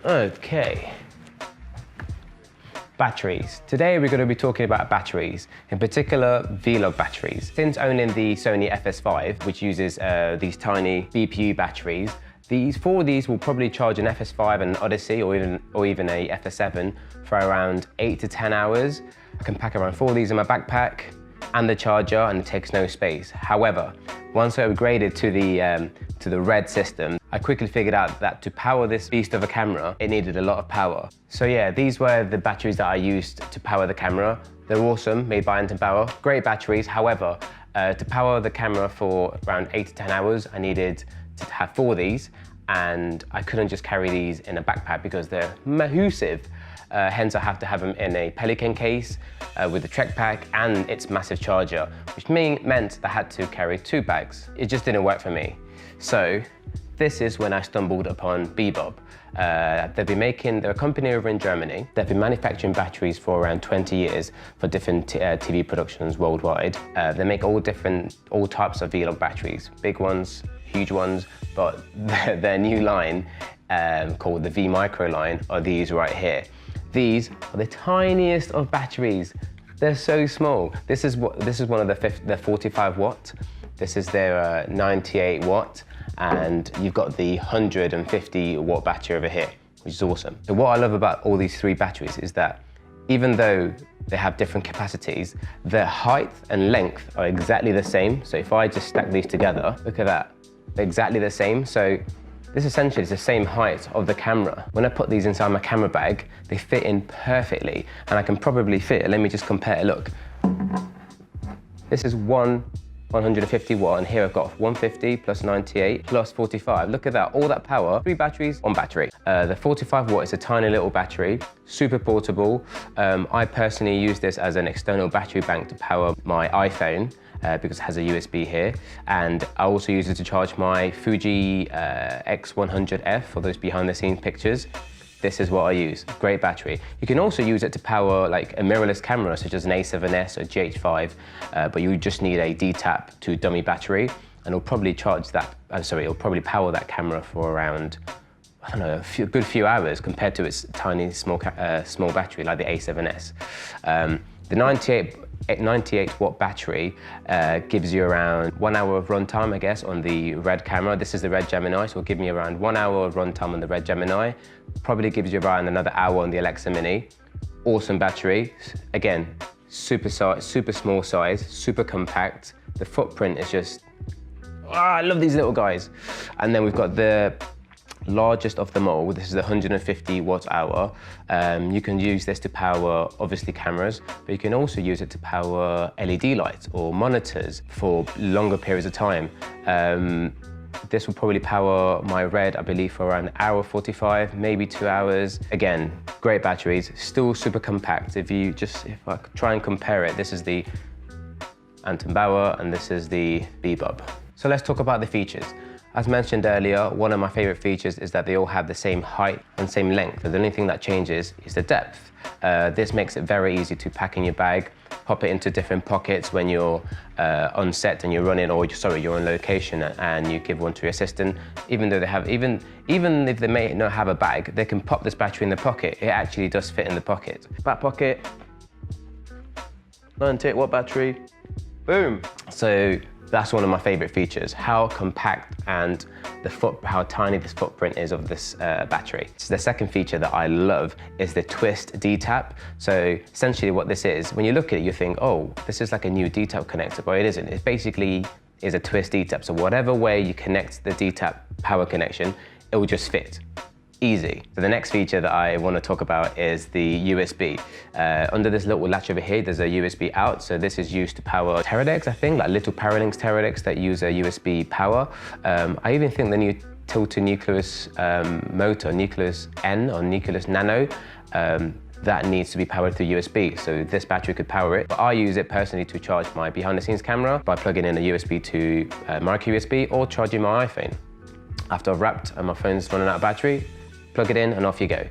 Okay. Batteries. Today we're going to be talking about batteries, in particular Vlog batteries. Since owning the Sony FS5, which uses these tiny BPU batteries, four of these will probably charge an FS5 and Odyssey or even a FS7 for around 8 to 10 hours. I can pack around 4 of these in my backpack and the charger, and it takes no space. However, once I upgraded to the red system, I quickly figured out that to power this beast of a camera, it needed a lot of power. So yeah, these were the batteries that I used to power the camera. They're awesome, made by Anton Bauer. Great batteries. However, to power the camera for around 8 to 10 hours, I needed to have 4 of these, and I couldn't just carry these in a backpack because they're massive. Hence, I have to have them in a Pelican case with a Trek pack and its massive charger, which meant that I had to carry 2 bags. It just didn't work for me. So this is when I stumbled upon bebob. They're a company over in Germany. They've been manufacturing batteries for around 20 years for different TV productions worldwide. They make all types of Vlog batteries, big ones, huge ones, but their new line called the Vmicro line are these right here. These are the tiniest of batteries. They're so small. This is one of the 45 watt. This is their 98 watt, and you've got the 150 watt battery over here, which is awesome. So what I love about all these 3 batteries is that even though they have different capacities, their height and length are exactly the same. So if I just stack these together, look at that, they're exactly the same. So this essentially is the same height of the camera. When I put these inside my camera bag, they fit in perfectly, and I can probably fit, let me just compare, look. This is 150 watt, and here I've got 150 plus 98 plus 45. Look at that, all that power, 3 batteries, 1 battery. The 45 watt is a tiny little battery, super portable. I personally use this as an external battery bank to power my iPhone because it has a USB here. And I also use it to charge my Fuji X100F for those behind the scenes pictures. This is what I use, great battery. You can also use it to power like a mirrorless camera, such as an A7S or GH5, but you just need a D-tap to dummy battery, and it'll probably charge that, it'll probably power that camera for around, I don't know, a good few hours compared to its tiny, small battery like the A7S. The 98 watt battery gives you around 1 hour of runtime, I guess, on the red camera. This is the red Gemini, so it'll give me around 1 hour of runtime on the red Gemini. Probably gives you around another hour on the Alexa Mini. Awesome battery. Again, super small size, super compact. The footprint is just, I love these little guys. And then we've got the largest of them all. This is the 150 watt hour. You can use this to power, obviously, cameras, but you can also use it to power LED lights or monitors for longer periods of time. This will probably power my red, I believe, for around 1:45, maybe 2 hours. Again, great batteries, still super compact. If I try and compare it, this is the Anton Bauer and this is the bebob. So let's talk about the features. As mentioned earlier, one of my favorite features is that they all have the same height and same length. The only thing that changes is the depth. This makes it very easy to pack in your bag, pop it into different pockets when you're on set and you're running, or you're on location and you give one to your assistant. Even though they have, even if they may not have a bag, they can pop this battery in the pocket. It actually does fit in the pocket. Back pocket, 98 watt battery, boom. So that's one of my favorite features, how compact and how tiny this footprint is of this battery. So the second feature that I love is the twist D-tap. So essentially what this is, when you look at it, you think, oh, this is like a new D-tap connector, but it isn't. It basically is a twist D-tap. So whatever way you connect the D-tap power connection, it will just fit. Easy. So the next feature that I want to talk about is the USB. Under this little latch over here, there's a USB out. So this is used to power Teradeks, I think, like little Paralinx Teradeks that use a USB power. I even think the new Tilta-Nucleus motor, Nucleus N or Nucleus Nano, that needs to be powered through USB. So this battery could power it. But I use it personally to charge my behind the scenes camera by plugging in a USB to micro USB or charging my iPhone. After I've wrapped and my phone's running out of battery, plug it in and off you go.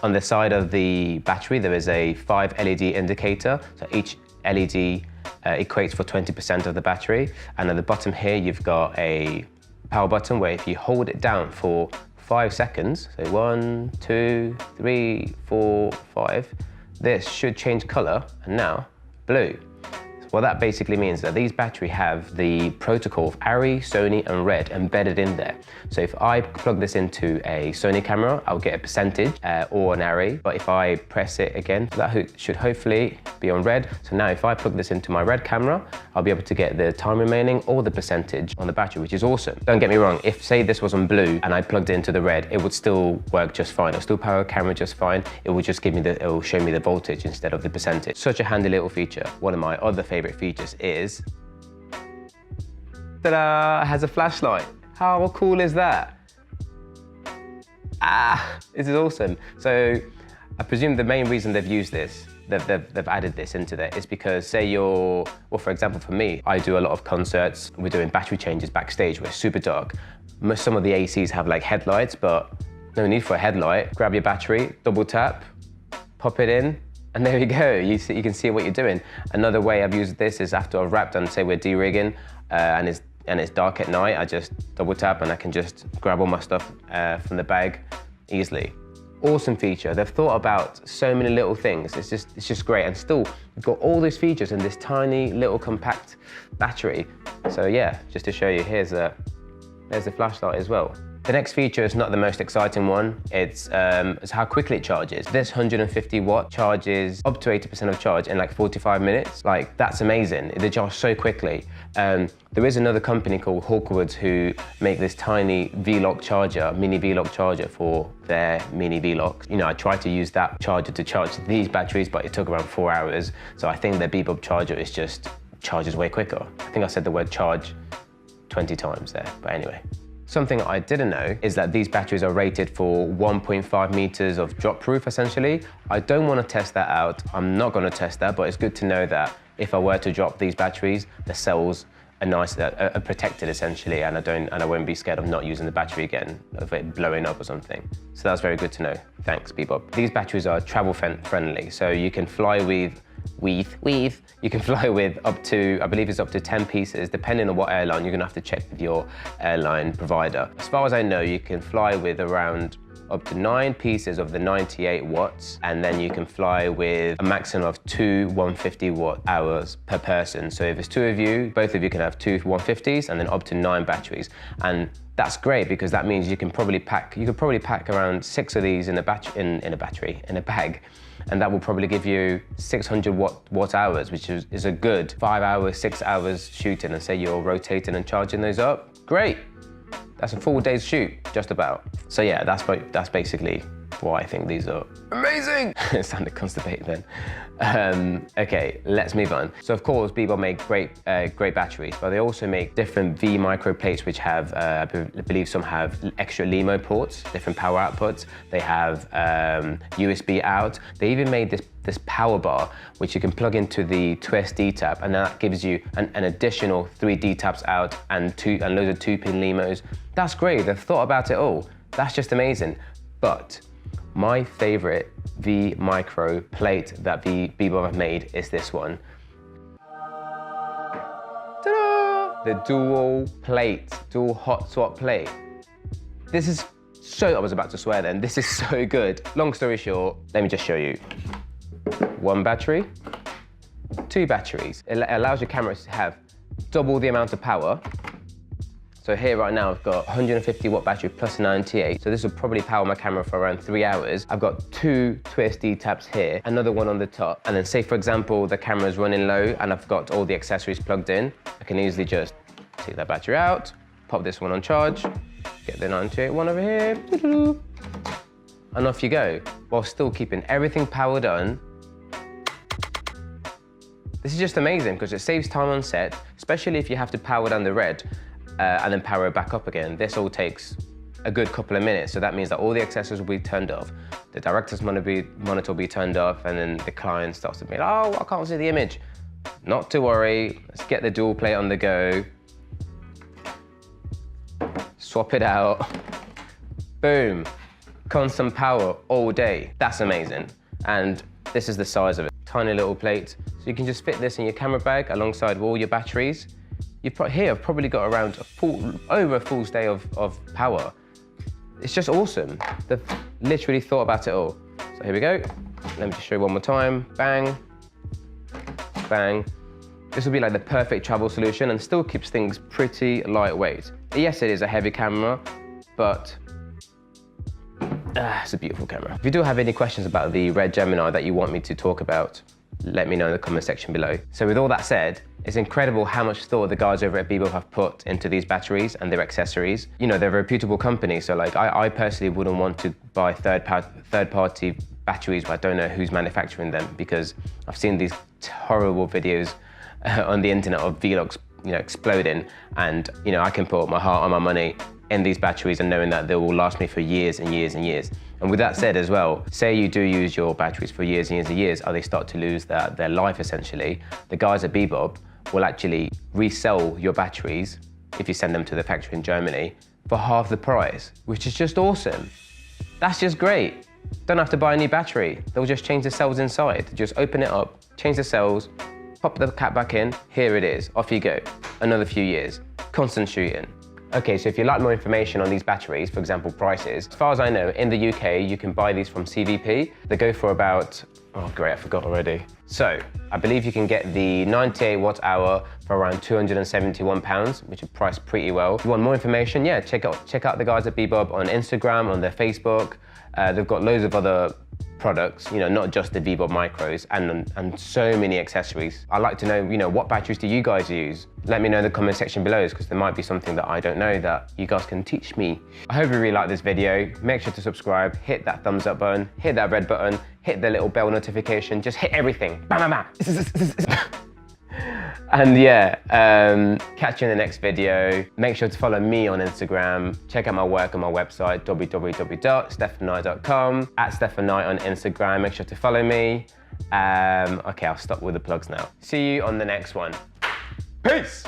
On the side of the battery, there is a 5 LED indicator. So each LED equates for 20% of the battery. And at the bottom here, you've got a power button where if you hold it down for 5 seconds, so 1, 2, 3, 4, 5, this should change color, and now blue. What that basically means is that these batteries have the protocol of ARRI, Sony, and Red embedded in there. So if I plug this into a Sony camera, I'll get a percentage or an ARRI. But if I press it again, that should hopefully be on Red. So now if I plug this into my Red camera, I'll be able to get the time remaining or the percentage on the battery, which is awesome. Don't get me wrong, if say this was on blue and I plugged it into the Red, it would still work just fine. It'll still power the camera just fine. It will just give me it will show me the voltage instead of the percentage. Such a handy little feature. One of my other favorite features is, ta-da, it has a flashlight. How cool is that? This is awesome. So I presume the main reason they've used this, they've added this into there is because say you're, well, for example, for me, I do a lot of concerts. We're doing battery changes backstage where it's super dark. Some of the ACs have like headlights, but no need for a headlight. Grab your battery, double tap, pop it in, and there you go, you can see what you're doing. Another way I've used this is after I've wrapped and say we're de-rigging and it's dark at night, I just double tap and I can just grab all my stuff from the bag easily. Awesome feature. They've thought about so many little things. It's just great. And still, you've got all these features in this tiny little compact battery. So yeah, just to show you, there's the flashlight as well. The next feature is not the most exciting one. It's how quickly it charges. This 150 watt charges up to 80% of charge in like 45 minutes. Like, that's amazing. They charge so quickly. There is another company called Hawkwoods who make this tiny V-Lock charger, mini V-Lock charger for their mini V-Locks. You know, I tried to use that charger to charge these batteries, but it took around 4 hours. So I think their bebob charger is just charges way quicker. I think I said the word charge 20 times there, but anyway. Something I didn't know is that these batteries are rated for 1.5 meters of drop proof, essentially. I don't want to test that out. I'm not going to test that, but it's good to know that if I were to drop these batteries, the cells are nice, are protected essentially, and I won't be scared of not using the battery again, of it blowing up or something. So that's very good to know. Thanks, bebob. These batteries are travel friendly, so you can fly with you can fly with up to, I believe it's up to 10 pieces, depending on what airline. You're gonna have to check with your airline provider. As far as I know, you can fly with around up to 9 pieces of the 98 watts, and then you can fly with a maximum of 2 150 watt hours per person. So if it's 2 of you, both of you can have 2 150s and then up to 9 batteries. And that's great because that means you could probably pack around 6 of these in a bag. And that will probably give you 600 watt hours, which is a good 5 hours, 6 hours shooting, and say you're rotating and charging those up. Great. That's a full day's shoot, just about. So yeah, that's basically why I think these are amazing. It sounded constipated then. Okay, let's move on. So of course, bebob make great batteries, but they also make different Vmicro plates, which have, I believe some have extra LEMO ports, different power outputs. They have USB out. They even made this power bar, which you can plug into the 2SD tap, and that gives you an additional 3 D taps out and loads of 2-pin LEMOs. That's great. They've thought about it all. That's just amazing. But my favorite Vmicro plate that bebob have made is this one. Ta-da! The dual hot swap plate. This is so, I was about to swear then, this is so good. Long story short, let me just show you. 1 battery, 2 batteries. It allows your camera to have double the amount of power. So here right now, I've got 150 watt battery plus 98. So this will probably power my camera for around 3 hours. I've got 2 2SD taps here, another one on the top. And then say, for example, the camera's running low and I've got all the accessories plugged in. I can easily just take that battery out, pop this one on charge, get the 98 one over here, and off you go, while still keeping everything powered on. This is just amazing because it saves time on set, especially if you have to power down the Red and then power it back up again. This all takes a good couple of minutes, so that means that all the accessories will be turned off, the director's monitor will be turned off, and then the client starts to be like, oh, I can't see the image. Not to worry, let's get the dual plate on the go. Swap it out. Boom. Constant power all day. That's amazing. And this is the size of it. Tiny little plate. So you can just fit this in your camera bag alongside with all your batteries. I've probably got around over a full day of power. it's just awesome. They've literally thought about it all. So here we go. Let me just show you one more time. Bang, bang. This will be like the perfect travel solution and still keeps things pretty lightweight. Yes, it is a heavy camera, but it's a beautiful camera. If you do have any questions about the Red Gemini that you want me to talk about, let me know in the comment section below. So with all that said, it's incredible how much thought the guys over at bebob have put into these batteries and their accessories. You know, they're a reputable company, so like I personally wouldn't want to buy third-party batteries, but I don't know who's manufacturing them, because I've seen these horrible videos on the internet of vlogs, you know, exploding, and you know, I can put my heart on my money in these batteries and knowing that they will last me for years and years and years. And with that said as well, say you do use your batteries for years and years and years, or they start to lose their life essentially, the guys at bebob will actually resell your batteries, if you send them to the factory in Germany, for half the price, which is just awesome. That's just great. Don't have to buy a new battery. They'll just change the cells inside. Just open it up, change the cells, pop the cap back in, here it is, off you go. Another few years, constant shooting. Okay, so if you'd like more information on these batteries, for example, prices, as far as I know, in the UK, you can buy these from CVP. They go for about, oh great, I forgot already. So, I believe you can get the 98 watt hour for around £271, which is priced pretty well. If you want more information, yeah, check out the guys at bebob on Instagram, on their Facebook. They've got loads of other products, you know, not just the Vmicros, and so many accessories. I'd like to know, you know, what batteries do you guys use? Let me know in the comment section below, because there might be something that I don't know that you guys can teach me. I hope you really like this video. Make sure to subscribe, hit that thumbs up button, hit that red button, hit the little bell notification, just hit everything. Bam, bam, bam. And yeah, catch you in the next video. Make sure to follow me on Instagram. Check out my work on my website, www.stephanknight.com, @Stephan Knight on Instagram. Make sure to follow me. Okay, I'll stop with the plugs now. See you on the next one. Peace!